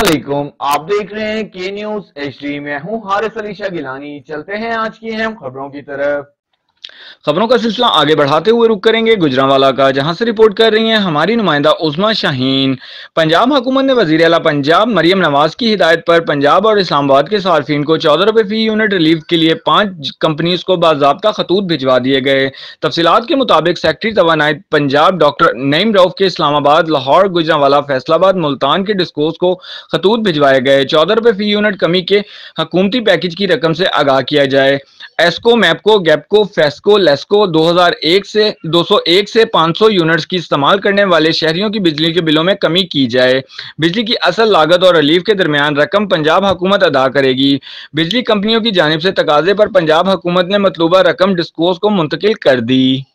अस्सलामुअलैकुम, आप देख रहे हैं के न्यूज HD। मैं हूं हारिस अली शाह गिलानी। चलते हैं आज की अहम खबरों की तरफ। खबरों का सिलसिला आगे बढ़ाते हुए रुक करेंगे गुजरांवाला का, जहां से रिपोर्ट कर रही हैं हमारी नुमाइंदा उस्मा शाहीन। पंजाब हुकूमत ने वजीर आला पंजाब मरियम नवाज की हिदायत पर पंजाब और इस्लामाबाद के सार्फिन को 14 रुपए फी यूनिट रिलीफ के लिए 5 कंपनीज को बाज़ाब्ता खतूत भिजवा दिए गए। तफसीलात के मुताबिक सेक्रेटरी तवानाई पंजाब डॉक्टर नईम रऊफ के इस्लामाबाद, लाहौर, गुजरांवाला, फैसलाबाद, मुल्तान के डिस्कोस को खतूत भिजवाए गए। 14 रुपए फी यूनिट कमी के हुकूमती पैकेज की रकम से आगाह किया जाए। एस्को, मैपको, गैपको, फेस्को, लेस्को 201 से 500 यूनिट्स की इस्तेमाल करने वाले शहरियों की बिजली के बिलों में कमी की जाए। बिजली की असल लागत और रिलीफ के दरमियान रकम पंजाब हुकूमत अदा करेगी। बिजली कंपनियों की जानिब से तकाजे पर पंजाब हुकूमत ने मतलूबा रकम डिस्कोस को मुंतकिल कर दी।